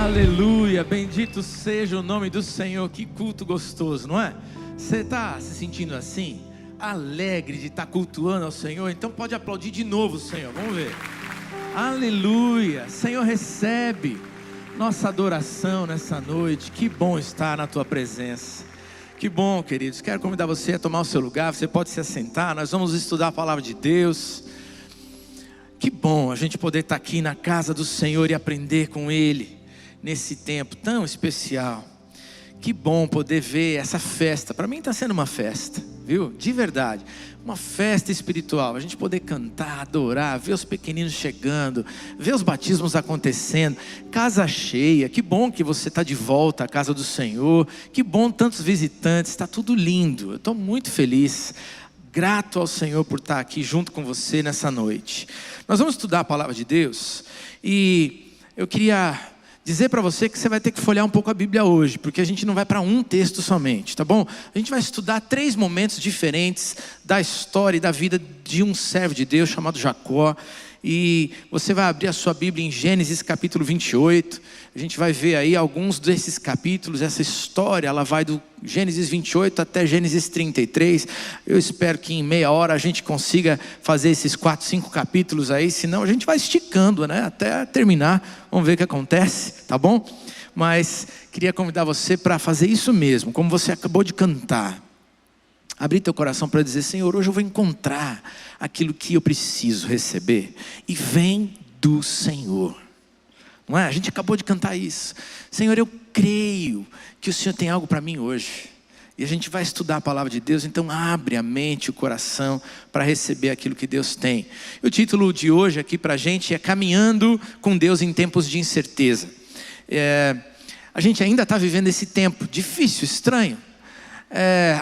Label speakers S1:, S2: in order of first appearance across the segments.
S1: Aleluia, bendito seja o nome do Senhor. Que culto gostoso, não é? Você está se sentindo assim? Alegre de estar cultuando ao Senhor? Então pode aplaudir de novo, Senhor, vamos ver. Aleluia, Senhor, recebe nossa adoração nessa noite. Que bom estar na Tua presença. Que bom, queridos. Quero convidar você a tomar o seu lugar. Você pode se assentar, nós vamos estudar a palavra de Deus. Que bom a gente poder estar aqui na casa do Senhor e aprender com Ele nesse tempo tão especial. Que bom poder ver essa festa. Para mim está sendo uma festa, viu? De verdade, uma festa espiritual. A gente poder cantar, adorar, ver os pequeninos chegando, ver os batismos acontecendo, casa cheia. Que bom que você está de volta à casa do Senhor. Que bom tantos visitantes, está tudo lindo. Eu estou muito feliz, grato ao Senhor por estar aqui junto com você nessa noite. Nós vamos estudar a palavra de Deus e eu queria dizer para você que você vai ter que folhear um pouco a Bíblia hoje, porque a gente não vai para um texto somente, tá bom? A gente vai estudar 3 momentos diferentes da história e da vida de um servo de Deus chamado Jacó. E você vai abrir a sua Bíblia em Gênesis capítulo 28. A gente vai ver aí alguns desses capítulos. Essa história, ela vai do Gênesis 28 até Gênesis 33. Eu espero que em meia hora a gente consiga fazer esses 4, 5 capítulos aí. Senão a gente vai esticando, né? Até terminar. Vamos ver o que acontece, tá bom? Mas queria convidar você para fazer isso mesmo, como você acabou de cantar. Abrir teu coração para dizer: Senhor, hoje eu vou encontrar aquilo que eu preciso receber. E vem do Senhor. Não é? A gente acabou de cantar isso. Senhor, eu creio que o Senhor tem algo para mim hoje. E a gente vai estudar a palavra de Deus. Então abre a mente e o coração para receber aquilo que Deus tem. E o título de hoje aqui para a gente é Caminhando com Deus em Tempos de Incerteza. A gente ainda está vivendo esse tempo difícil, estranho.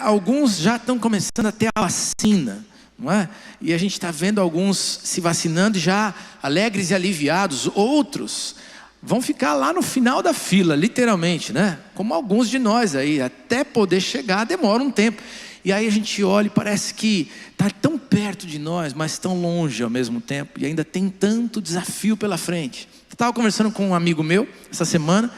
S1: Alguns já estão começando a ter a vacina, não é? E a gente está vendo alguns se vacinando já alegres e aliviados. Outros vão ficar lá no final da fila, literalmente, né? Como alguns de nós aí, até poder chegar demora um tempo. E aí a gente olha e parece que está tão perto de nós, mas tão longe ao mesmo tempo. E ainda tem tanto desafio pela frente. Eu estava conversando com um amigo meu essa semana,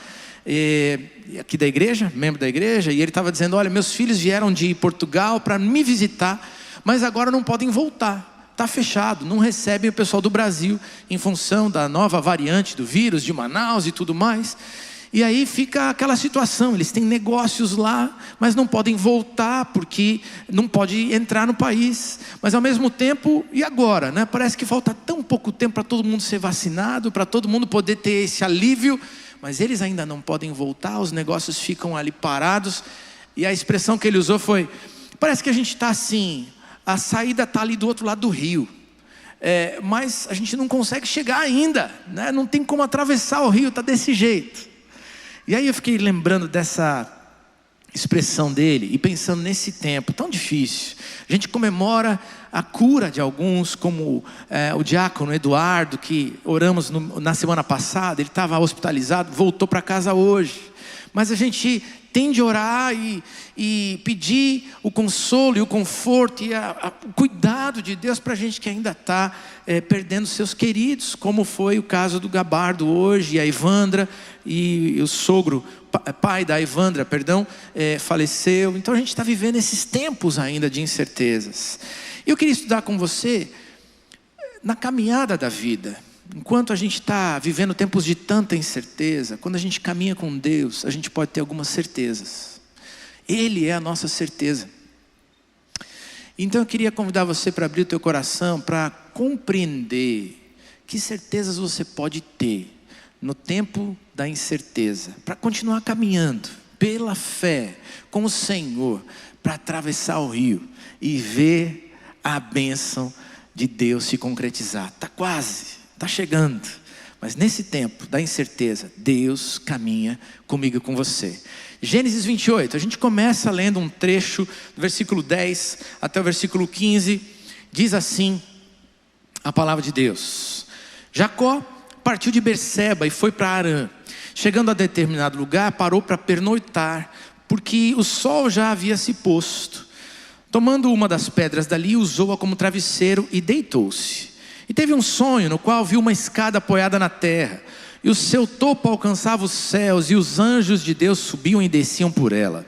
S1: aqui da igreja, membro da igreja, e ele estava dizendo: olha, meus filhos vieram de Portugal para me visitar, mas agora não podem voltar, está fechado, não recebem o pessoal do Brasil, em função da nova variante do vírus de Manaus e tudo mais. E aí fica aquela situação, eles têm negócios lá, mas não podem voltar, porque não pode entrar no país. Mas ao mesmo tempo, e agora, né? Parece que falta tão pouco tempo para todo mundo ser vacinado, para todo mundo poder ter esse alívio, mas eles ainda não podem voltar, os negócios ficam ali parados. E a expressão que ele usou foi: parece que a gente está assim, a saída está ali do outro lado do rio, mas a gente não consegue chegar ainda, né? Não tem como atravessar o rio, está desse jeito. E aí eu fiquei lembrando dessa expressão dele e pensando nesse tempo tão difícil. A gente comemora a cura de alguns, como o diácono Eduardo, que oramos na semana passada. Ele estava hospitalizado, voltou para casa hoje. Mas a gente tende a orar e pedir o consolo e o conforto e o cuidado de Deus para a gente que ainda está perdendo seus queridos, como foi o caso do Gabardo hoje, e a Ivandra, e o sogro, pai da Ivandra, faleceu. Então a gente está vivendo esses tempos ainda de incertezas. E eu queria estudar com você na caminhada da vida. Enquanto a gente está vivendo tempos de tanta incerteza, quando a gente caminha com Deus, a gente pode ter algumas certezas. Ele é a nossa certeza. Então eu queria convidar você para abrir o teu coração, para compreender que certezas você pode ter no tempo da incerteza, para continuar caminhando pela fé com o Senhor, para atravessar o rio e ver a bênção de Deus se concretizar. Está quase. Está chegando, mas nesse tempo da incerteza, Deus caminha comigo e com você. Gênesis 28, a gente começa lendo um trecho do versículo 10 até o versículo 15, diz assim a palavra de Deus: Jacó partiu de Berseba e foi para Harã. Chegando a determinado lugar, parou para pernoitar, porque o sol já havia se posto. Tomando uma das pedras dali, usou-a como travesseiro e deitou-se. E teve um sonho no qual viu uma escada apoiada na terra, e o seu topo alcançava os céus, e os anjos de Deus subiam e desciam por ela.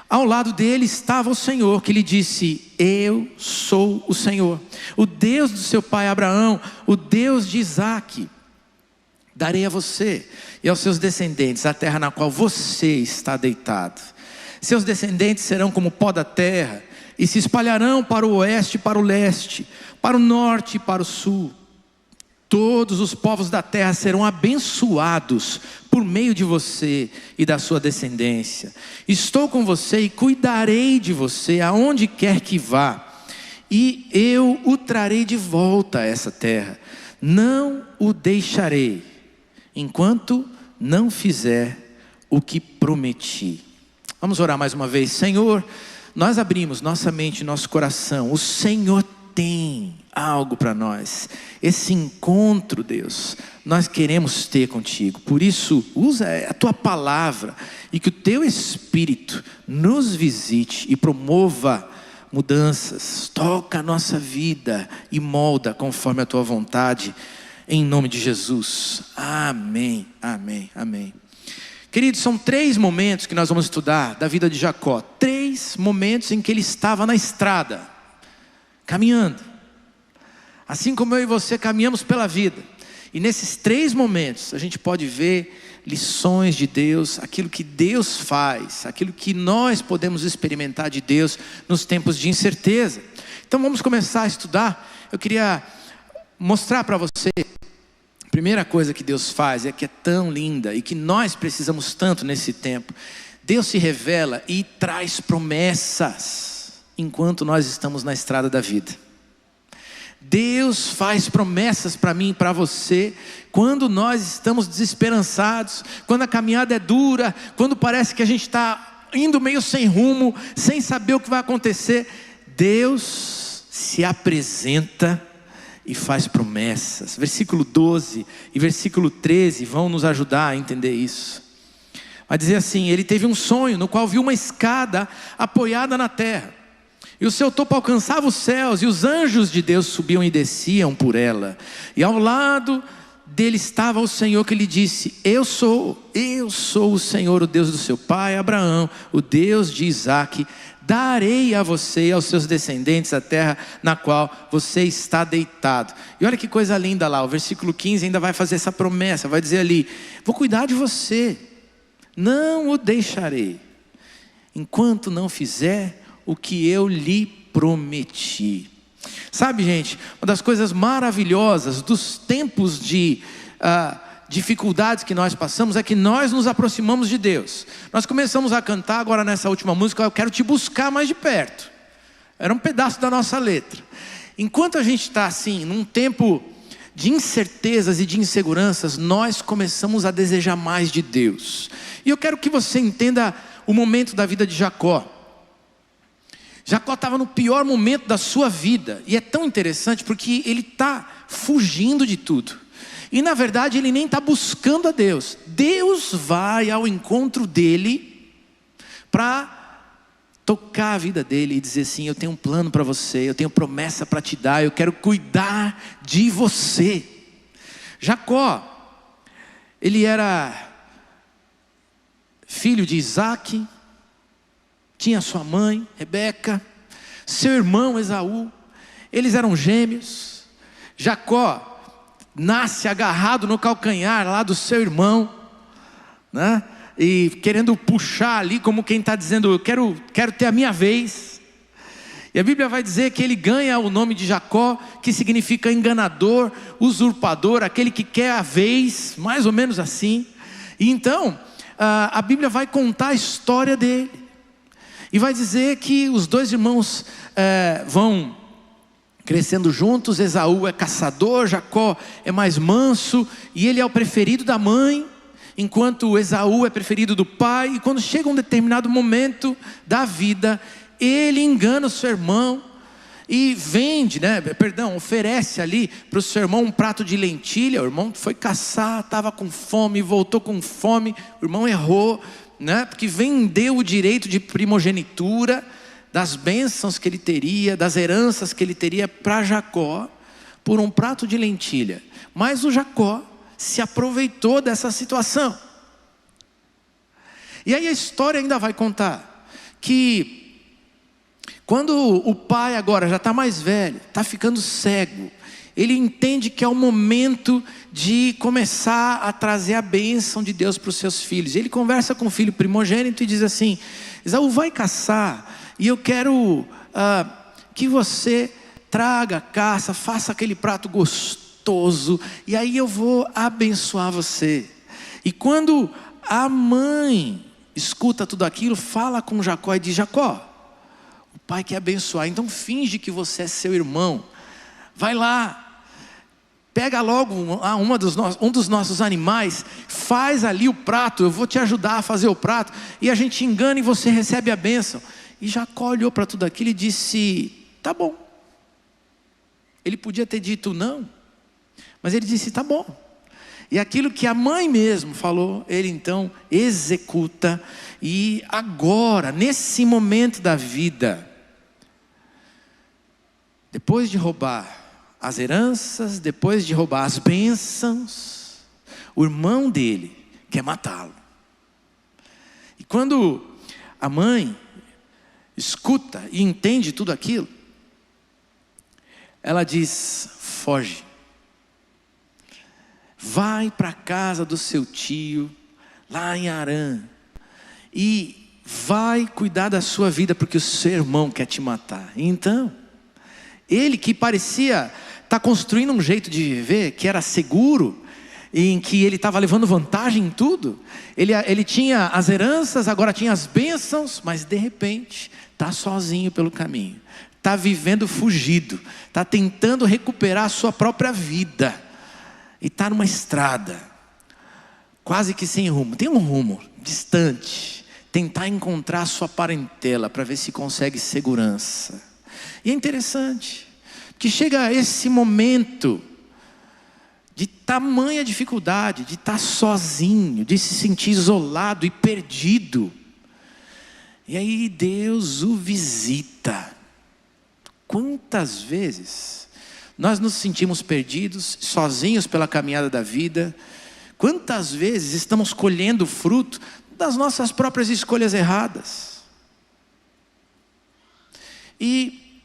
S1: Ao lado dele estava o Senhor, que lhe disse: eu sou o Senhor, o Deus do seu pai Abraão, o Deus de Isaque. Darei a você e aos seus descendentes a terra na qual você está deitado. Seus descendentes serão como o pó da terra, e se espalharão para o oeste e para o leste, para o norte e para o sul. Todos os povos da terra serão abençoados por meio de você e da sua descendência. Estou com você e cuidarei de você aonde quer que vá, e eu o trarei de volta a essa terra. Não o deixarei, enquanto não fizer o que prometi. Vamos orar mais uma vez. Senhor, nós abrimos nossa mente e nosso coração. O Senhor tem algo para nós. Esse encontro, Deus, nós queremos ter contigo. Por isso, usa a tua palavra e que o teu Espírito nos visite e promova mudanças. Toca a nossa vida e molda conforme a tua vontade, em nome de Jesus. Amém, amém, amém. Queridos, são 3 momentos que nós vamos estudar da vida de Jacó. 3 momentos em que ele estava na estrada, caminhando. Assim como eu e você caminhamos pela vida. E nesses 3 momentos a gente pode ver lições de Deus, aquilo que Deus faz, aquilo que nós podemos experimentar de Deus nos tempos de incerteza. Então vamos começar a estudar. Eu queria mostrar para você a primeira coisa que Deus faz, é que é tão linda e que nós precisamos tanto nesse tempo. Deus se revela e traz promessas enquanto nós estamos na estrada da vida. Deus faz promessas para mim e para você quando nós estamos desesperançados, quando a caminhada é dura, quando parece que a gente está indo meio sem rumo, sem saber o que vai acontecer. Deus se apresenta e faz promessas. Versículo 12 e versículo 13 vão nos ajudar a entender isso. Vai dizer assim: ele teve um sonho no qual viu uma escada apoiada na terra, e o seu topo alcançava os céus, e os anjos de Deus subiam e desciam por ela. E ao lado dele estava o Senhor, que lhe disse: eu sou o Senhor, o Deus do seu pai Abraão, o Deus de Isaque. Darei a você e aos seus descendentes a terra na qual você está deitado. E olha que coisa linda lá, o versículo 15 ainda vai fazer essa promessa. Vai dizer ali: vou cuidar de você, não o deixarei, enquanto não fizer o que eu lhe prometi. Sabe, gente, uma das coisas maravilhosas dos tempos de dificuldades que nós passamos é que nós nos aproximamos de Deus. Nós começamos a cantar agora nessa última música: eu quero te buscar mais de perto. Era um pedaço da nossa letra. Enquanto a gente está assim, num tempo de incertezas e de inseguranças, nós começamos a desejar mais de Deus. E eu quero que você entenda o momento da vida de Jacó. Jacó estava no pior momento da sua vida. E é tão interessante porque ele está fugindo de tudo. E na verdade ele nem está buscando a Deus. Deus vai ao encontro dele para tocar a vida dele e dizer assim: eu tenho um plano para você, eu tenho promessa para te dar, eu quero cuidar de você. Jacó, ele era filho de Isaque, tinha sua mãe, Rebeca, seu irmão Esaú. Eles eram gêmeos. Jacó nasce agarrado no calcanhar lá do seu irmão, né? E querendo puxar ali, como quem está dizendo: eu quero ter a minha vez. E a Bíblia vai dizer que ele ganha o nome de Jacó, que significa enganador, usurpador, aquele que quer a vez, mais ou menos assim. E então a Bíblia vai contar a história dele, e vai dizer que os 2 irmãos vão crescendo juntos. Esaú é caçador, Jacó é mais manso, e ele é o preferido da mãe, enquanto Esaú é preferido do pai. E quando chega um determinado momento da vida, ele engana o seu irmão e oferece ali para o seu irmão um prato de lentilha. O irmão foi caçar, estava com fome, voltou com fome. O irmão errou, porque vendeu o direito de primogenitura, das bênçãos que ele teria, das heranças que ele teria para Jacó, por um prato de lentilha. Mas o Jacó se aproveitou dessa situação. E aí a história ainda vai contar que quando o pai agora já está mais velho, está ficando cego, ele entende que é o momento de começar a trazer a bênção de Deus para os seus filhos. Ele conversa com o filho primogênito e diz assim: Esaú, vai caçar, e eu quero que você traga, caça, faça aquele prato gostoso, e aí eu vou abençoar você. E quando a mãe escuta tudo aquilo, fala com Jacó e diz: Jacó, o pai quer abençoar, então finge que você é seu irmão, vai lá, pega logo um dos nossos animais, faz ali o prato, eu vou te ajudar a fazer o prato, e a gente engana e você recebe a bênção. E Jacó olhou para tudo aquilo e disse: tá bom. Ele podia ter dito não, mas ele disse: tá bom. E aquilo que a mãe mesmo falou, ele então executa. E agora, nesse momento da vida, depois de roubar as heranças, depois de roubar as bênçãos, o irmão dele quer matá-lo. E quando a mãe escuta e entende tudo aquilo, ela diz: foge, vai para a casa do seu tio, lá em Harã, e vai cuidar da sua vida, porque o seu irmão quer te matar. Então, ele que parecia estar construindo um jeito de viver, que era seguro, em que ele estava levando vantagem em tudo, ele tinha as heranças, agora tinha as bênçãos, mas de repente está sozinho pelo caminho, está vivendo fugido, está tentando recuperar a sua própria vida, e está numa estrada, quase que sem rumo. Tem um rumo distante, tentar encontrar a sua parentela, para ver se consegue segurança. E é interessante, que chega esse momento de tamanha dificuldade, de estar sozinho, de se sentir isolado e perdido. E aí Deus o visita. Quantas vezes nós nos sentimos perdidos, sozinhos pela caminhada da vida? Quantas vezes estamos colhendo o fruto das nossas próprias escolhas erradas? E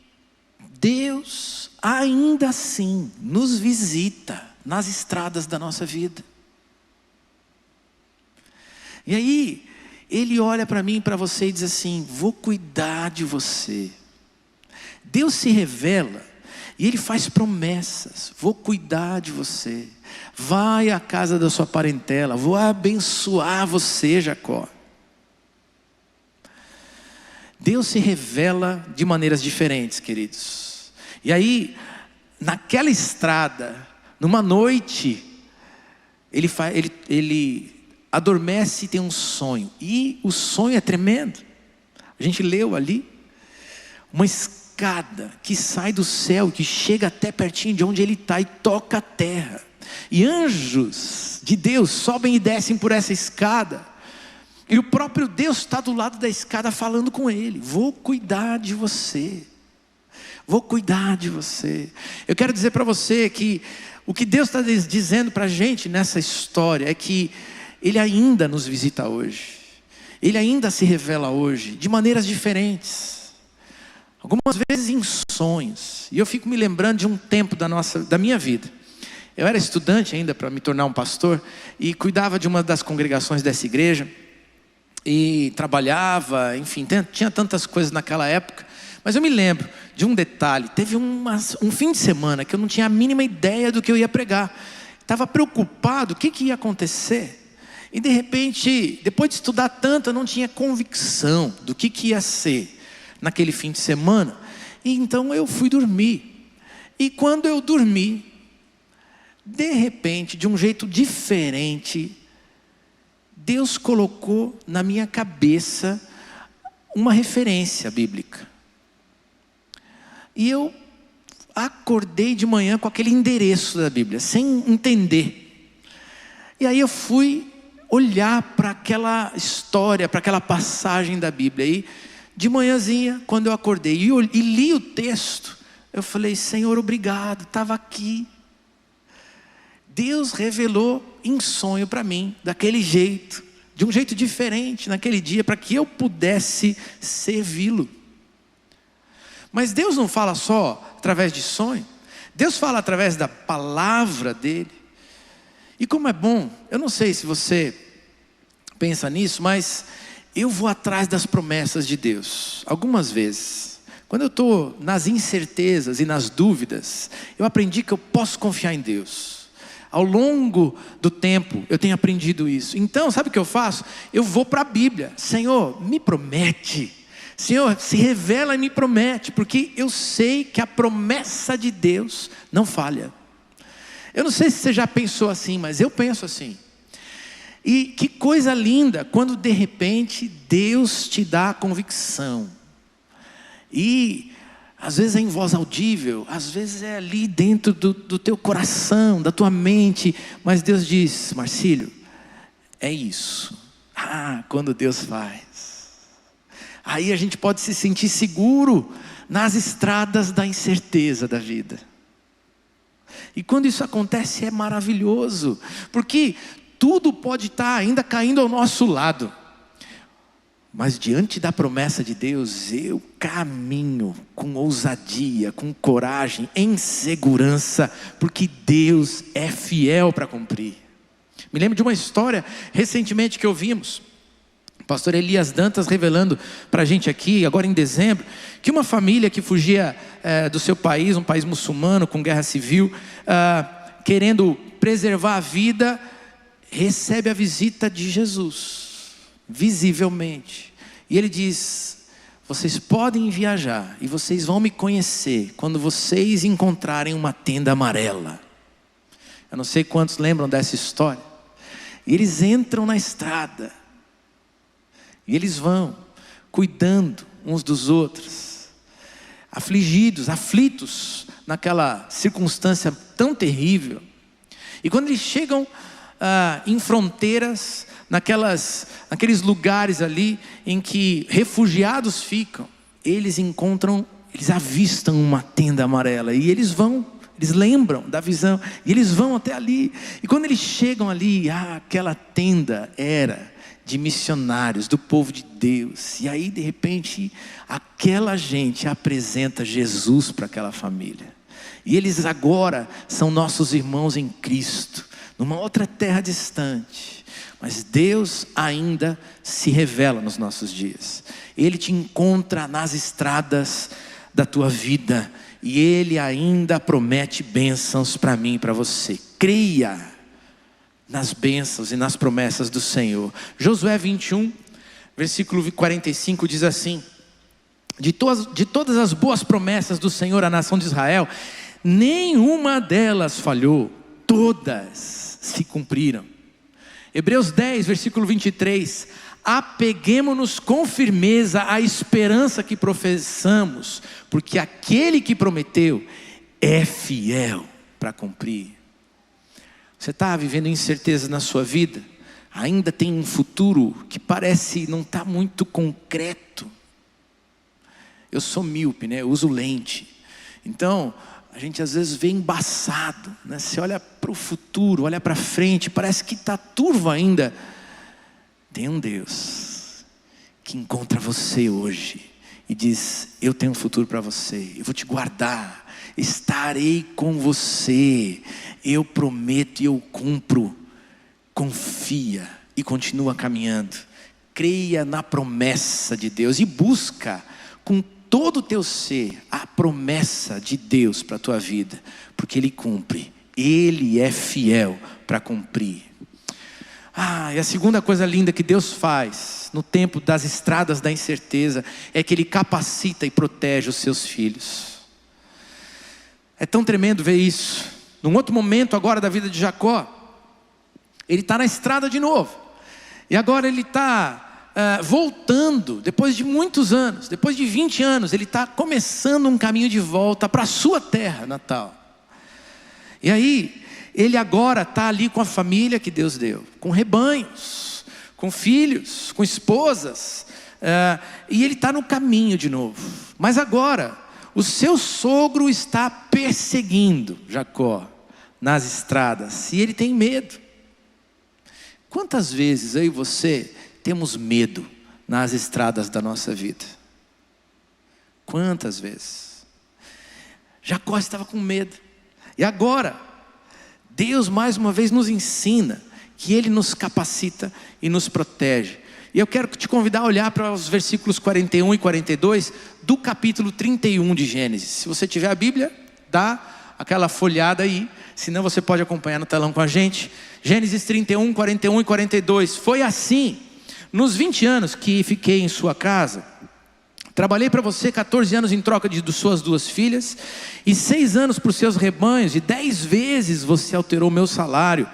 S1: Deus ainda assim nos visita nas estradas da nossa vida. E aí Ele olha para mim e para você e diz assim: vou cuidar de você. Deus se revela e Ele faz promessas: vou cuidar de você, vai à casa da sua parentela, vou abençoar você, Jacó. Deus se revela de maneiras diferentes, queridos. E aí, naquela estrada, numa noite, ele adormece e tem um sonho. E o sonho é tremendo. A gente leu ali, uma escada que sai do céu, que chega até pertinho de onde ele está e toca a terra. E anjos de Deus sobem e descem por essa escada. E o próprio Deus está do lado da escada falando com ele: vou cuidar de você, vou cuidar de você. Eu quero dizer para você que o que Deus está dizendo para a gente nessa história é que Ele ainda nos visita hoje, Ele ainda se revela hoje, de maneiras diferentes, algumas vezes em sonhos. E eu fico me lembrando de um tempo da minha vida. Eu era estudante ainda para me tornar um pastor, e cuidava de uma das congregações dessa igreja, e trabalhava, enfim, tinha tantas coisas naquela época. Mas eu me lembro de um detalhe: teve um fim de semana que eu não tinha a mínima ideia do que eu ia pregar. Estava preocupado, o que ia acontecer. E de repente, depois de estudar tanto, eu não tinha convicção do que ia ser naquele fim de semana. E então eu fui dormir. E quando eu dormi, de repente, de um jeito diferente, Deus colocou na minha cabeça uma referência bíblica. E eu acordei de manhã com aquele endereço da Bíblia, sem entender. E aí eu fui olhar para aquela história, para aquela passagem da Bíblia. E de manhãzinha, quando eu acordei e li o texto, eu falei: Senhor, obrigado, estava aqui. Deus revelou em sonho para mim, daquele jeito, de um jeito diferente naquele dia, para que eu pudesse servi-lo. Mas Deus não fala só através de sonho, Deus fala através da palavra dele. E como é bom, eu não sei se você pensa nisso, mas eu vou atrás das promessas de Deus. Algumas vezes, quando eu estou nas incertezas e nas dúvidas, eu aprendi que eu posso confiar em Deus. Ao longo do tempo, eu tenho aprendido isso. Então, sabe o que eu faço? Eu vou para a Bíblia. Senhor, me promete. Senhor, se revela e me promete. Porque eu sei que a promessa de Deus não falha. Eu não sei se você já pensou assim, mas eu penso assim. E que coisa linda, quando de repente Deus te dá a convicção. E às vezes é em voz audível, às vezes é ali dentro do teu coração, da tua mente. Mas Deus diz: Marcílio, é isso. Quando Deus faz, aí a gente pode se sentir seguro nas estradas da incerteza da vida. E quando isso acontece é maravilhoso, porque tudo pode estar ainda caindo ao nosso lado, mas diante da promessa de Deus, eu caminho com ousadia, com coragem, em segurança, porque Deus é fiel para cumprir. Me lembro de uma história recentemente que ouvimos, o pastor Elias Dantas revelando para a gente aqui, agora em dezembro, que uma família que fugia do seu país, um país muçulmano com guerra civil, querendo preservar a vida, recebe a visita de Jesus, visivelmente. E ele diz: vocês podem viajar e vocês vão me conhecer quando vocês encontrarem uma tenda amarela. Eu não sei quantos lembram dessa história. E eles entram na estrada. E eles vão cuidando uns dos outros, afligidos, aflitos naquela circunstância tão terrível. E quando eles chegam em fronteiras, naqueles lugares ali em que refugiados ficam, eles avistam uma tenda amarela. E eles lembram da visão, e eles vão até ali. E quando eles chegam ali, aquela tenda era de missionários, do povo de Deus. E aí de repente, aquela gente apresenta Jesus para aquela família. E eles agora são nossos irmãos em Cristo, numa outra terra distante. Mas Deus ainda se revela nos nossos dias. Ele te encontra nas estradas da tua vida. E Ele ainda promete bênçãos para mim e para você. Creia nas bênçãos e nas promessas do Senhor. Josué 21, versículo 45 diz assim: de todas as boas promessas do Senhor à nação de Israel, nenhuma delas falhou, todas se cumpriram. Hebreus 10, versículo 23: apeguemo-nos com firmeza à esperança que professamos, porque aquele que prometeu é fiel para cumprir. Você está vivendo incerteza na sua vida? Ainda tem um futuro que parece não estar muito concreto. Eu sou míope, né? Eu uso lente. Então, a gente às vezes vê embaçado, né? Você olha para o futuro, olha para frente, parece que está turvo ainda. Tem um Deus que encontra você hoje e diz: eu tenho um futuro para você, eu vou te guardar, estarei com você, eu prometo e eu cumpro. Confia e continua caminhando. Creia na promessa de Deus e busca com todo o teu ser a promessa de Deus para a tua vida, porque Ele cumpre, Ele é fiel para cumprir. E a segunda coisa linda que Deus faz no tempo das estradas da incerteza é que Ele capacita e protege os seus filhos. É tão tremendo ver isso. Num outro momento agora da vida de Jacó, ele está na estrada de novo, e agora ele está voltando, depois de muitos anos, depois de 20 anos, ele está começando um caminho de volta para a sua terra natal. E aí, ele agora está ali com a família que Deus deu, com rebanhos, com filhos, com esposas, e ele está no caminho de novo. Mas agora, o seu sogro está perseguindo Jacó, nas estradas, e ele tem medo. Quantas vezes eu e você temos medo nas estradas da nossa vida? Quantas vezes? Jacó estava com medo. E agora, Deus mais uma vez nos ensina que Ele nos capacita e nos protege. E eu quero te convidar a olhar para os versículos 41 e 42 do capítulo 31 de Gênesis. Se você tiver a Bíblia, dá aquela folhada aí. Senão você pode acompanhar no telão com a gente. Gênesis 31, 41 e 42. Foi assim, nos 20 anos que fiquei em sua casa, trabalhei para você 14 anos em troca de suas 2 filhas, e 6 anos por seus rebanhos, e 10 vezes você alterou meu salário.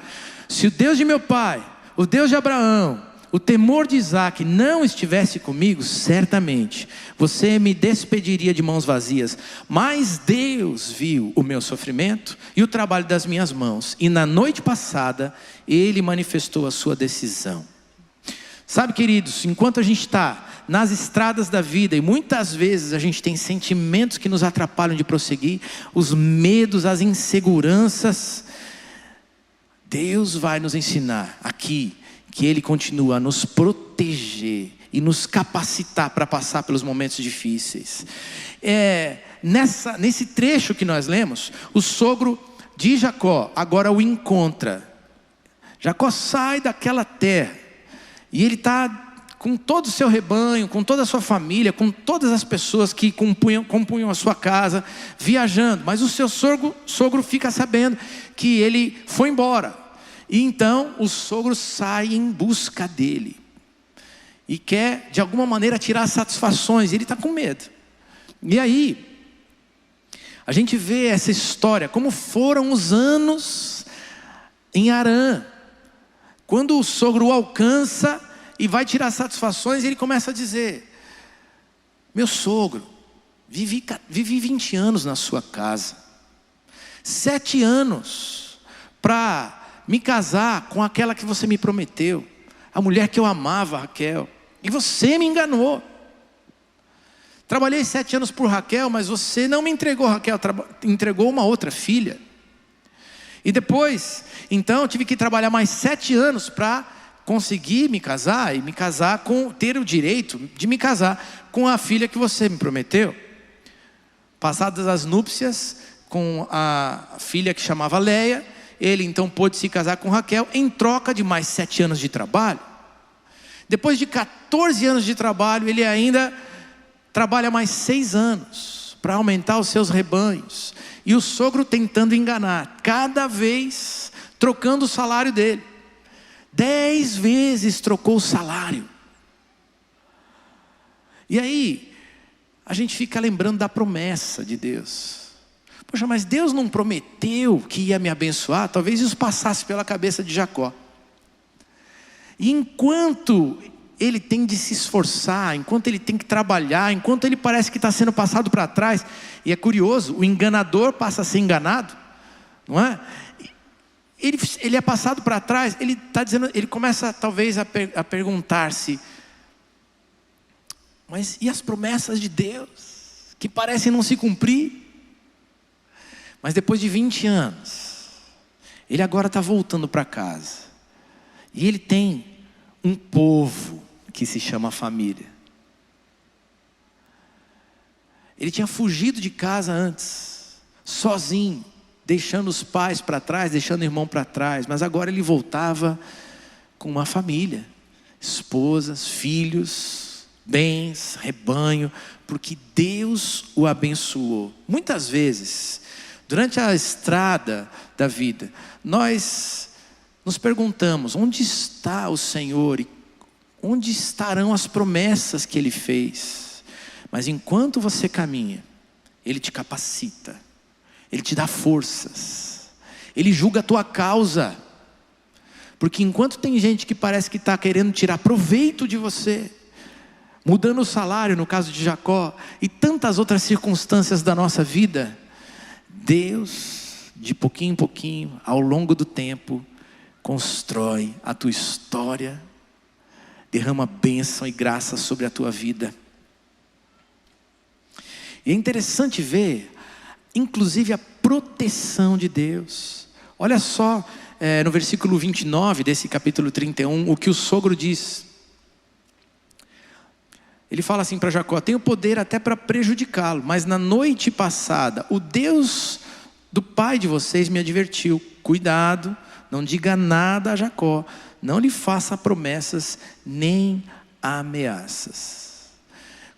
S1: Se o Deus de meu pai, o Deus de Abraão, o temor de Isaac não estivesse comigo, certamente você me despediria de mãos vazias. Mas Deus viu o meu sofrimento e o trabalho das minhas mãos, e na noite passada Ele manifestou a sua decisão. Sabe, queridos, enquanto a gente está nas estradas da vida, e muitas vezes a gente tem sentimentos que nos atrapalham de prosseguir, os medos, as inseguranças, Deus vai nos ensinar aqui que Ele continua a nos proteger e nos capacitar para passar pelos momentos difíceis. Nesse trecho que nós lemos, o sogro de Jacó agora o encontra. Jacó sai daquela terra e ele está com todo o seu rebanho, com toda a sua família, com todas as pessoas que compunham a sua casa, viajando. Mas o seu sogro fica sabendo que ele foi embora. E então o sogro sai em busca dele e quer de alguma maneira tirar satisfações. Ele está com medo. E aí a gente vê essa história, como foram os anos em Harã. Quando o sogro o alcança e vai tirar satisfações, ele começa a dizer: meu sogro, vivi 20 anos na sua casa, 7 anos para me casar com aquela que você me prometeu, a mulher que eu amava, Raquel, e você me enganou. Trabalhei 7 anos por Raquel, mas você não me entregou Raquel, entregou uma outra filha. E depois, então, eu tive que trabalhar mais 7 anos para conseguir me casar, e ter o direito de me casar com a filha que você me prometeu. Passadas as núpcias com a filha que chamava Leia, ele então pôde se casar com Raquel em troca de mais 7 anos de trabalho. Depois de 14 anos de trabalho, ele ainda trabalha mais 6 anos para aumentar os seus rebanhos. E o sogro tentando enganar, cada vez trocando o salário dele. 10 vezes trocou o salário. E aí a gente fica lembrando da promessa de Deus. Poxa, mas Deus não prometeu que ia me abençoar? Talvez isso passasse pela cabeça de Jacó. E enquanto ele tem de se esforçar, enquanto ele tem que trabalhar, enquanto ele parece que está sendo passado para trás, e é curioso, o enganador passa a ser enganado, não é? Ele é passado para trás, ele começa talvez a perguntar-se: mas e as promessas de Deus, que parecem não se cumprir? Mas depois de 20 anos, ele agora está voltando para casa, e ele tem um povo que se chama família. Ele tinha fugido de casa antes, sozinho, deixando os pais para trás, deixando o irmão para trás, mas agora ele voltava com uma família, esposas, filhos, bens, rebanho, porque Deus o abençoou. Muitas vezes, durante a estrada da vida, nós nos perguntamos: onde está o Senhor e onde estarão as promessas que Ele fez? Mas enquanto você caminha, Ele te capacita, Ele te dá forças, Ele julga a tua causa. Porque enquanto tem gente que parece que está querendo tirar proveito de você, mudando o salário, no caso de Jacó, e tantas outras circunstâncias da nossa vida, Deus, de pouquinho em pouquinho, ao longo do tempo, constrói a tua história, derrama bênção e graça sobre a tua vida. E é interessante ver, inclusive, a proteção de Deus. Olha só no versículo 29 desse capítulo 31, o que o sogro diz. Ele fala assim para Jacó: tenho poder até para prejudicá-lo, mas na noite passada o Deus do pai de vocês me advertiu: cuidado, não diga nada a Jacó, não lhe faça promessas nem ameaças.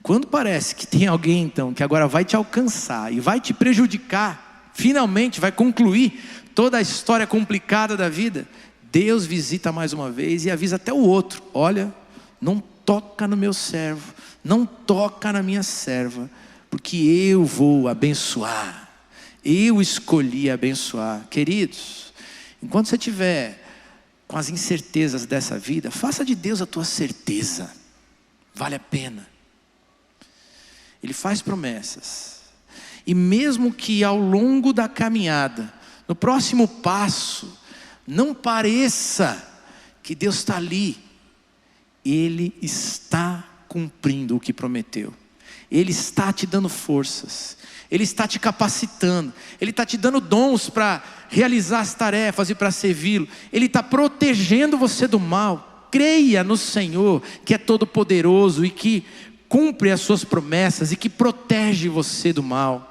S1: Quando parece que tem alguém então que agora vai te alcançar e vai te prejudicar, finalmente vai concluir toda a história complicada da vida, Deus visita mais uma vez e avisa até o outro: olha, não toca no meu servo, não toca na minha serva, porque eu vou abençoar, eu escolhi abençoar. Queridos, enquanto você estiver com as incertezas dessa vida, faça de Deus a tua certeza, vale a pena. Ele faz promessas, e mesmo que ao longo da caminhada, no próximo passo, não pareça que Deus está ali, Ele está cumprindo o que prometeu. Ele está te dando forças, Ele está te capacitando, Ele está te dando dons para realizar as tarefas e para servi-lo. Ele está protegendo você do mal. Creia no Senhor, que é todo poderoso e que cumpre as suas promessas e que protege você do mal.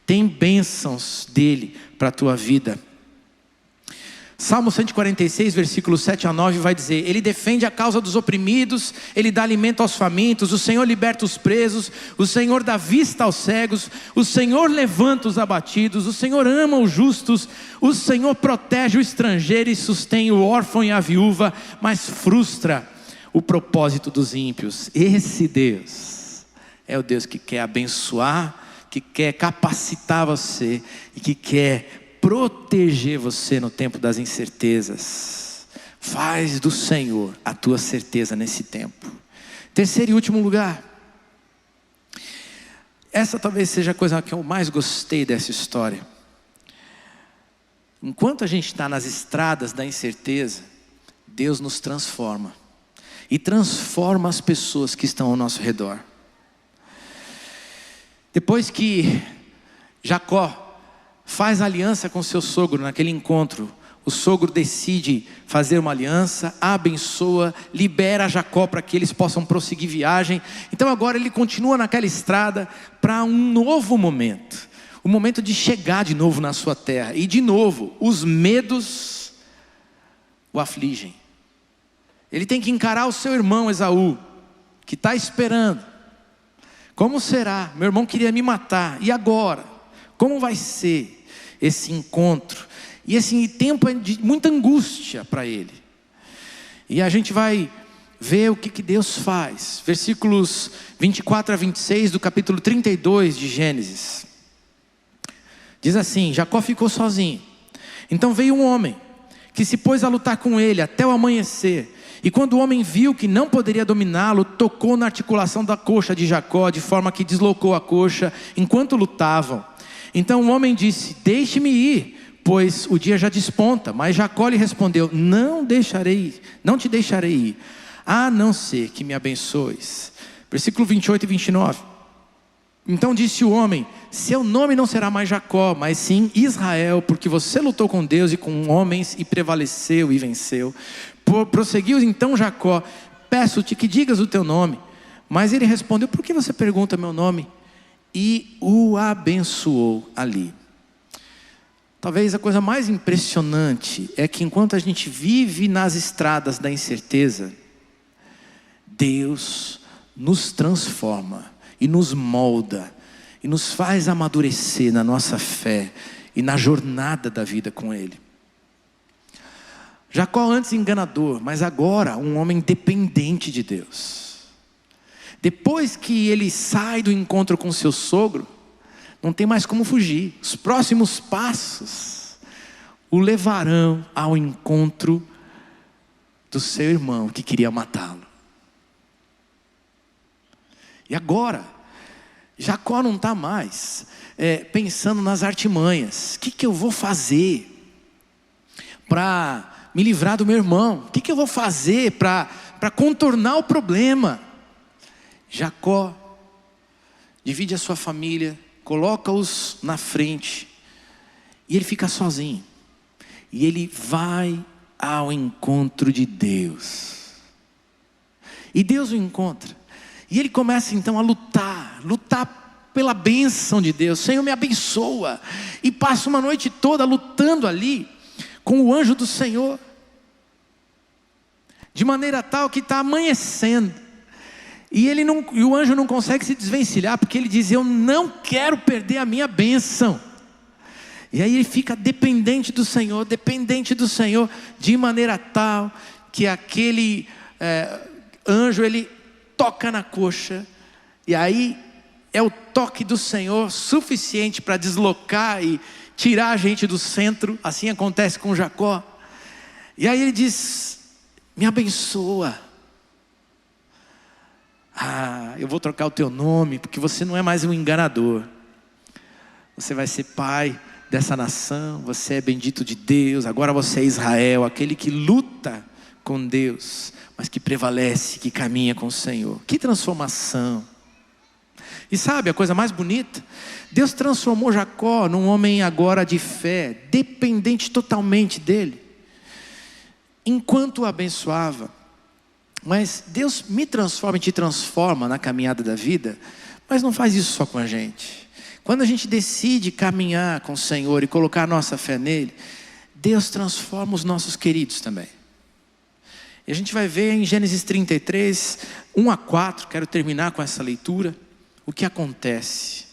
S1: Tem bênçãos dele para a tua vida. Salmo 146, versículos 7 a 9 vai dizer: Ele defende a causa dos oprimidos, Ele dá alimento aos famintos, o Senhor liberta os presos, o Senhor dá vista aos cegos, o Senhor levanta os abatidos, o Senhor ama os justos, o Senhor protege o estrangeiro e sustém o órfão e a viúva, mas frustra o propósito dos ímpios. Esse Deus é o Deus que quer abençoar, que quer capacitar você e que quer proteger você no tempo das incertezas. Faz do Senhor a tua certeza nesse tempo. Terceiro e último lugar, essa talvez seja a coisa que eu mais gostei dessa história. Enquanto a gente está nas estradas da incerteza, Deus nos transforma e transforma as pessoas que estão ao nosso redor. Depois que Jacó faz aliança com seu sogro naquele encontro, o sogro decide fazer uma aliança, abençoa, libera Jacó para que eles possam prosseguir viagem. Então agora ele continua naquela estrada para um novo momento, o momento de chegar de novo na sua terra. E de novo, os medos o afligem. Ele tem que encarar o seu irmão Esaú, que está esperando. Como será? Meu irmão queria me matar, e agora? Como vai ser esse encontro? E esse tempo é de muita angústia para ele. E a gente vai ver o que Deus faz. Versículos 24 a 26 do capítulo 32 de Gênesis. Diz assim: Jacó ficou sozinho. Então veio um homem, que se pôs a lutar com ele até o amanhecer. E quando o homem viu que não poderia dominá-lo, tocou na articulação da coxa de Jacó, de forma que deslocou a coxa enquanto lutavam. Então o homem disse: deixe-me ir, pois o dia já desponta. Mas Jacó lhe respondeu: não te deixarei ir, a não ser que me abençoes. Versículo 28 e 29. Então disse o homem: seu nome não será mais Jacó, mas sim Israel, porque você lutou com Deus e com homens e prevaleceu e venceu. Prosseguiu então Jacó: peço-te que digas o teu nome. Mas ele respondeu: por que você pergunta meu nome? E o abençoou ali. Talvez a coisa mais impressionante é que enquanto a gente vive nas estradas da incerteza, Deus nos transforma e nos molda e nos faz amadurecer na nossa fé e na jornada da vida com Ele. Jacó antes enganador, mas agora um homem dependente de Deus. Depois que ele sai do encontro com seu sogro, não tem mais como fugir. Os próximos passos o levarão ao encontro do seu irmão que queria matá-lo. E agora, Jacó não está mais pensando nas artimanhas. O que eu vou fazer para me livrar do meu irmão? O que eu vou fazer para contornar o problema? Jacó divide a sua família, coloca-os na frente, e ele fica sozinho. E ele vai ao encontro de Deus. E Deus o encontra. E ele começa então a lutar pela bênção de Deus. Senhor, me abençoa. E passa uma noite toda lutando ali com o anjo do Senhor. De maneira tal que está amanhecendo. E o anjo não consegue se desvencilhar, porque ele diz: eu não quero perder a minha bênção. E aí ele fica dependente do Senhor, de maneira tal que aquele anjo, ele toca na coxa. E aí é o toque do Senhor suficiente para deslocar e tirar a gente do centro. Assim acontece com Jacó. E aí ele diz: me abençoa. Eu vou trocar o teu nome, porque você não é mais um enganador. Você vai ser pai dessa nação, você é bendito de Deus. Agora você é Israel, aquele que luta com Deus, mas que prevalece, que caminha com o Senhor. Que transformação! E sabe a coisa mais bonita? Deus transformou Jacó num homem agora de fé, dependente totalmente dele, enquanto o abençoava. Mas Deus me transforma e te transforma na caminhada da vida, mas não faz isso só com a gente. Quando a gente decide caminhar com o Senhor e colocar a nossa fé nele, Deus transforma os nossos queridos também. E a gente vai ver em Gênesis 33, 1-4, quero terminar com essa leitura, o que acontece.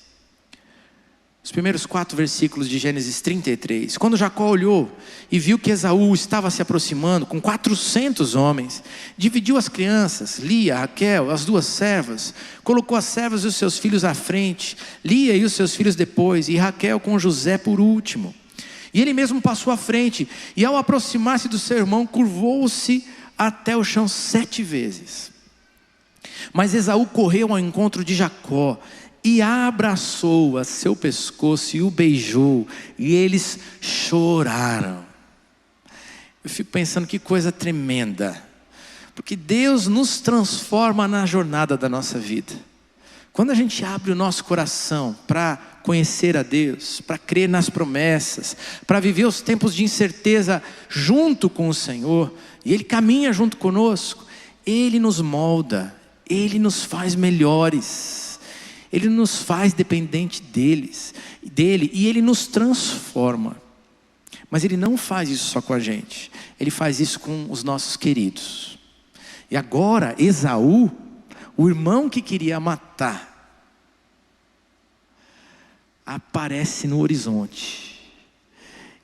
S1: Os primeiros 4 versículos de Gênesis 33. Quando Jacó olhou e viu que Esaú estava se aproximando com 400 homens, dividiu as crianças, Lia, Raquel, as 2 servas, colocou as servas e os seus filhos à frente, Lia e os seus filhos depois, e Raquel com José por último. E ele mesmo passou à frente, e ao aproximar-se do seu irmão, curvou-se até o chão 7 vezes. Mas Esaú correu ao encontro de Jacó, e abraçou a seu pescoço e o beijou, e eles choraram. Eu fico pensando que coisa tremenda, porque Deus nos transforma na jornada da nossa vida. Quando a gente abre o nosso coração para conhecer a Deus, para crer nas promessas, para viver os tempos de incerteza junto com o Senhor, e Ele caminha junto conosco, Ele nos molda, Ele nos faz melhores. Ele nos faz dependente dele, e Ele nos transforma. Mas Ele não faz isso só com a gente, Ele faz isso com os nossos queridos. E agora Esaú, o irmão que queria matar, aparece no horizonte.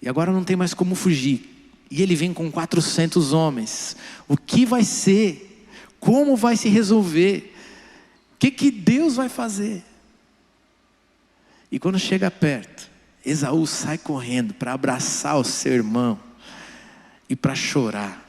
S1: E agora não tem mais como fugir. E ele vem com 400 homens. O que vai ser? Como vai se resolver? O que Deus vai fazer? E quando chega perto, Esaú sai correndo para abraçar o seu irmão e para chorar.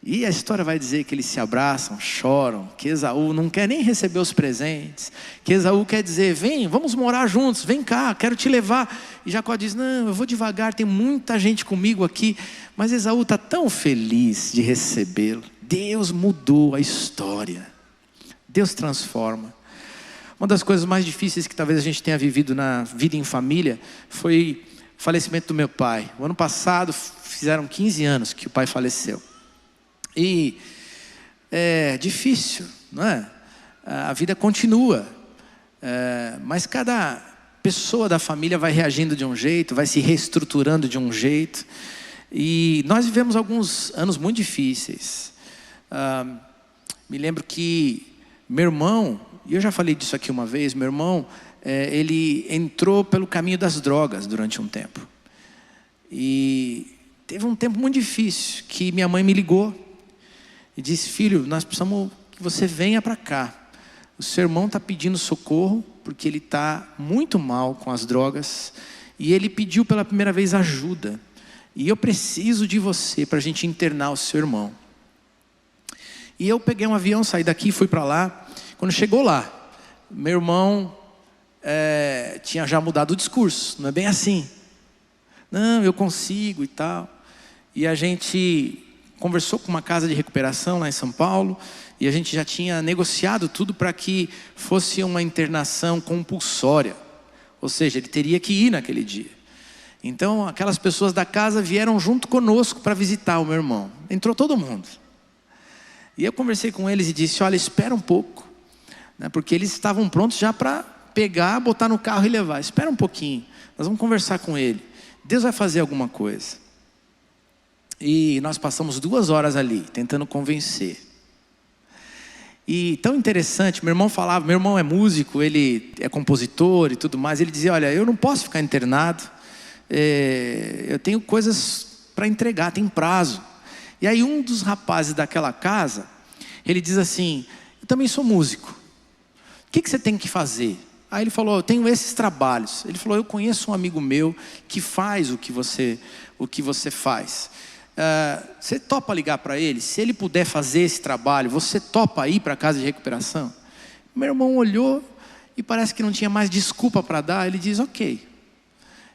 S1: E a história vai dizer que eles se abraçam, choram, que Esaú não quer nem receber os presentes, que Esaú quer dizer: vem, vamos morar juntos, vem cá, quero te levar. E Jacó diz: não, eu vou devagar, tem muita gente comigo aqui. Mas Esaú está tão feliz de recebê-lo. Deus mudou a história. Deus transforma. Uma das coisas mais difíceis que talvez a gente tenha vivido na vida em família foi o falecimento do meu pai. O ano passado fizeram 15 anos que o pai faleceu. E é difícil, não é? A vida continua. Mas cada pessoa da família vai reagindo de um jeito, vai se reestruturando de um jeito. E nós vivemos alguns anos muito difíceis. Me lembro que meu irmão, e eu já falei disso aqui uma vez, meu irmão, ele entrou pelo caminho das drogas durante um tempo. E teve um tempo muito difícil, que minha mãe me ligou e disse: filho, nós precisamos que você venha para cá. O seu irmão está pedindo socorro, porque ele está muito mal com as drogas, e ele pediu pela primeira vez ajuda. E eu preciso de você para a gente internar o seu irmão. E eu peguei um avião, saí daqui e fui para lá. Quando chegou lá, meu irmão tinha já mudado o discurso. Não é bem assim. Não, eu consigo e tal. E a gente conversou com uma casa de recuperação lá em São Paulo. E a gente já tinha negociado tudo para que fosse uma internação compulsória. Ou seja, ele teria que ir naquele dia. Então aquelas pessoas da casa vieram junto conosco para visitar o meu irmão. Entrou todo mundo. E eu conversei com eles e disse: olha, espera um pouco, né? Porque eles estavam prontos já para pegar, botar no carro e levar. Espera um pouquinho, nós vamos conversar com ele. Deus vai fazer alguma coisa. E nós passamos 2 horas ali, tentando convencer. E tão interessante, meu irmão falava, meu irmão é músico, ele é compositor e tudo mais. Ele dizia: olha, eu não posso ficar internado, eu tenho coisas para entregar, tem prazo. E aí um dos rapazes daquela casa, ele diz assim: eu também sou músico, o que você tem que fazer? Aí ele falou: eu tenho esses trabalhos. Ele falou: eu conheço um amigo meu que faz o que você faz. Você topa ligar para ele? Se ele puder fazer esse trabalho, você topa ir para a casa de recuperação? Meu irmão olhou e parece que não tinha mais desculpa para dar. Ele diz: ok.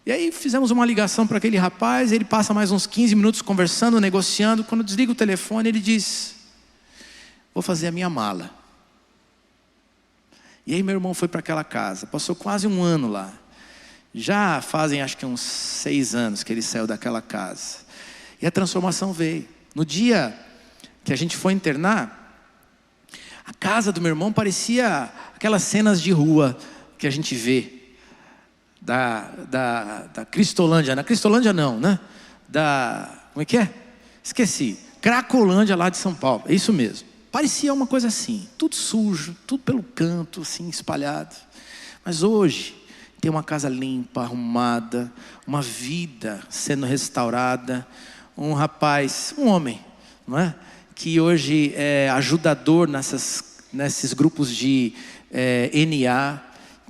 S1: E aí fizemos uma ligação para aquele rapaz. Ele passa mais uns 15 minutos conversando, negociando. Quando desliga o telefone, ele diz: vou fazer a minha mala. E aí meu irmão foi para aquela casa, passou quase 1 ano lá. Já fazem acho que uns 6 anos que ele saiu daquela casa. E a transformação veio. No dia que a gente foi internar, a casa do meu irmão parecia aquelas cenas de rua que a gente vê da Cristolândia. Na Cristolândia não, né? Como é que é? Esqueci. Cracolândia lá de São Paulo. É isso mesmo. Parecia uma coisa assim, tudo sujo, tudo pelo canto, assim, espalhado. Mas hoje tem uma casa limpa, arrumada, uma vida sendo restaurada. Um rapaz, um homem, não é? Que hoje é ajudador nesses grupos de NA,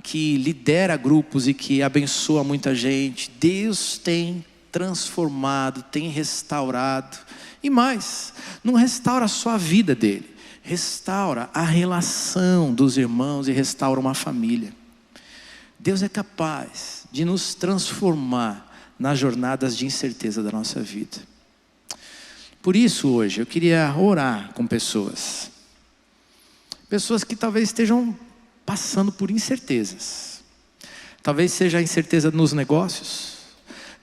S1: que lidera grupos e que abençoa muita gente. Deus tem transformado, tem restaurado. E mais, não restaura só a vida dele, restaura a relação dos irmãos e restaura uma família. Deus é capaz de nos transformar nas jornadas de incerteza da nossa vida. Por isso hoje eu queria orar com pessoas que talvez estejam passando por incertezas. Talvez seja a incerteza nos negócios,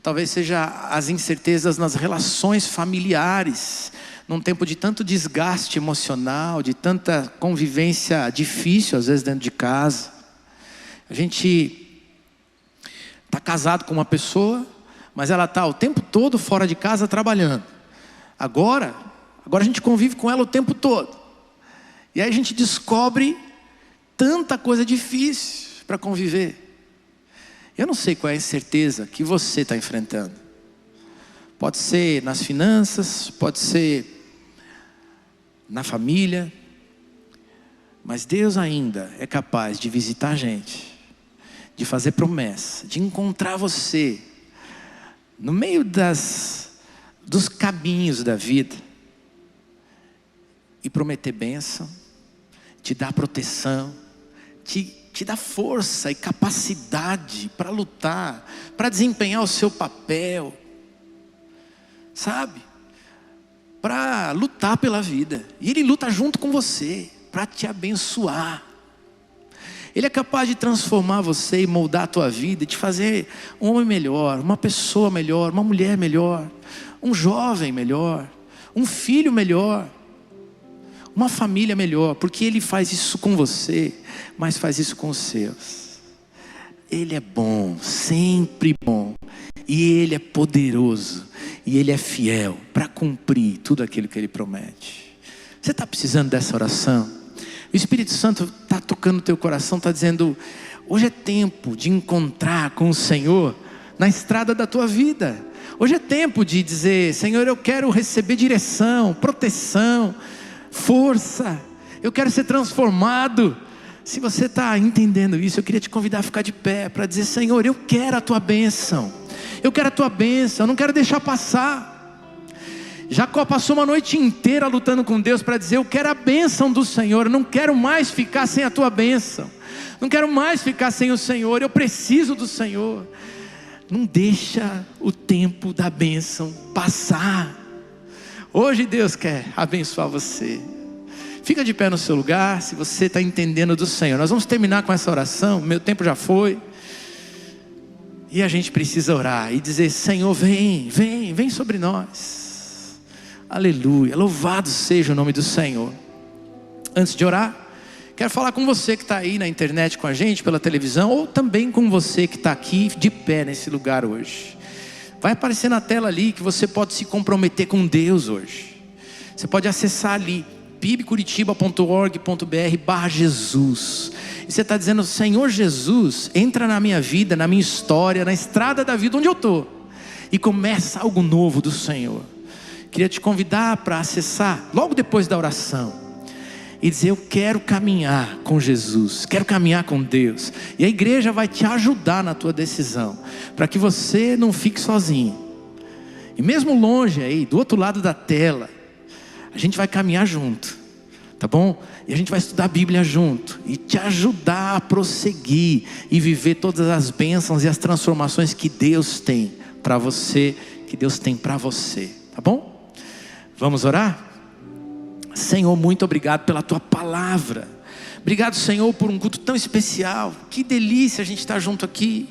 S1: talvez seja as incertezas nas relações familiares, num tempo de tanto desgaste emocional, de tanta convivência difícil às vezes dentro de casa. A gente está casado com uma pessoa, mas ela está o tempo todo fora de casa trabalhando. Agora a gente convive com ela o tempo todo. E aí a gente descobre tanta coisa difícil para conviver. Eu não sei qual é a incerteza que você está enfrentando. Pode ser nas finanças, pode ser na família. Mas Deus ainda é capaz de visitar a gente, de fazer promessa, de encontrar você no meio dos caminhos da vida e prometer bênção, te dar proteção, te dar força e capacidade para lutar, para desempenhar o seu papel, sabe? Para lutar pela vida. E Ele luta junto com você para te abençoar. Ele é capaz de transformar você e moldar a tua vida e te fazer um homem melhor, uma pessoa melhor, uma mulher melhor, um jovem melhor, um filho melhor, uma família melhor, porque Ele faz isso com você, mas faz isso com os seus. Ele é bom, sempre bom, e Ele é poderoso, e Ele é fiel para cumprir tudo aquilo que Ele promete. Você está precisando dessa oração? O Espírito Santo está tocando o teu coração, está dizendo: hoje é tempo de encontrar com o Senhor na estrada da tua vida. Hoje é tempo de dizer: Senhor, eu quero receber direção, proteção, força. Eu quero ser transformado. Se você está entendendo isso, eu queria te convidar a ficar de pé para dizer: Senhor, eu quero a tua bênção. Eu quero a tua bênção, eu não quero deixar passar. Jacó passou uma noite inteira lutando com Deus para dizer: eu quero a bênção do Senhor, eu não quero mais ficar sem a tua bênção. Não quero mais ficar sem o Senhor, eu preciso do Senhor. Não deixa o tempo da bênção passar. Hoje Deus quer abençoar você. Fica de pé no seu lugar, se você está entendendo do Senhor. Nós vamos terminar com essa oração, meu tempo já foi. E a gente precisa orar e dizer: Senhor, vem sobre nós. Aleluia, louvado seja o nome do Senhor. Antes de orar, quero falar com você que está aí na internet com a gente, pela televisão, ou também com você que está aqui de pé nesse lugar hoje. Vai aparecer na tela ali que você pode se comprometer com Deus hoje. Você pode acessar ali, pibcuritiba.org.br/Jesus. E você está dizendo: Senhor Jesus, entra na minha vida, na minha história, na estrada da vida onde eu estou, e começa algo novo do Senhor. Queria te convidar para acessar logo depois da oração e dizer: eu quero caminhar com Jesus, quero caminhar com Deus. E a igreja vai te ajudar na tua decisão, para que você não fique sozinho. E mesmo longe aí, do outro lado da tela, a gente vai caminhar junto, tá bom? E a gente vai estudar a Bíblia junto e te ajudar a prosseguir e viver todas as bênçãos e as transformações que Deus tem para você, que Deus tem para você, tá bom? Vamos orar? Senhor, muito obrigado pela tua palavra. Obrigado, Senhor, por um culto tão especial. Que delícia a gente estar junto aqui.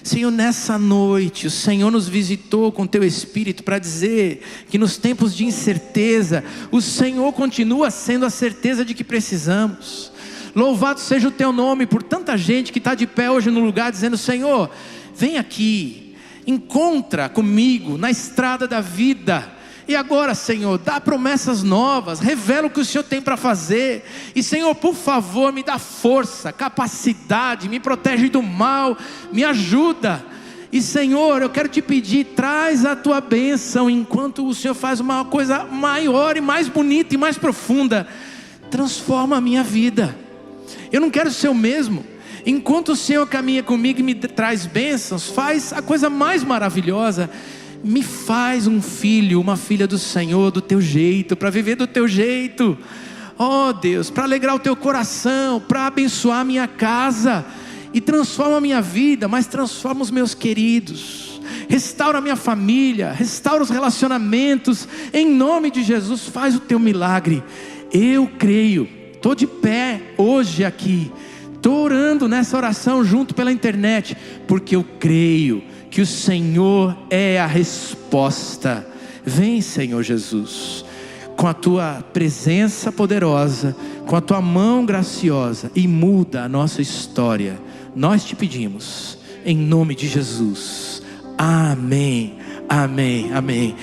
S1: Senhor, nessa noite o Senhor nos visitou com teu Espírito para dizer que nos tempos de incerteza o Senhor continua sendo a certeza de que precisamos. Louvado seja o teu nome por tanta gente que está de pé hoje no lugar dizendo: Senhor, vem aqui, encontra comigo na estrada da vida. E agora, Senhor, dá promessas novas, revela o que o Senhor tem para fazer. E Senhor, por favor, me dá força, capacidade, me protege do mal, me ajuda. E Senhor, eu quero te pedir, traz a tua bênção enquanto o Senhor faz uma coisa maior e mais bonita e mais profunda. Transforma a minha vida. Eu não quero ser o mesmo. Enquanto o Senhor caminha comigo e me traz bênçãos, faz a coisa mais maravilhosa. Me faz um filho, uma filha do Senhor, do teu jeito, para viver do teu jeito. Oh Deus, para alegrar o teu coração, para abençoar a minha casa. E transforma a minha vida, mas transforma os meus queridos. Restaura a minha família, restaura os relacionamentos. Em nome de Jesus, faz o teu milagre. Eu creio, estou de pé hoje aqui, estou orando nessa oração junto pela internet, porque eu creio que o Senhor é a resposta. Vem, Senhor Jesus, com a tua presença poderosa, com a tua mão graciosa, e muda a nossa história. Nós te pedimos, em nome de Jesus. Amém, amém, amém.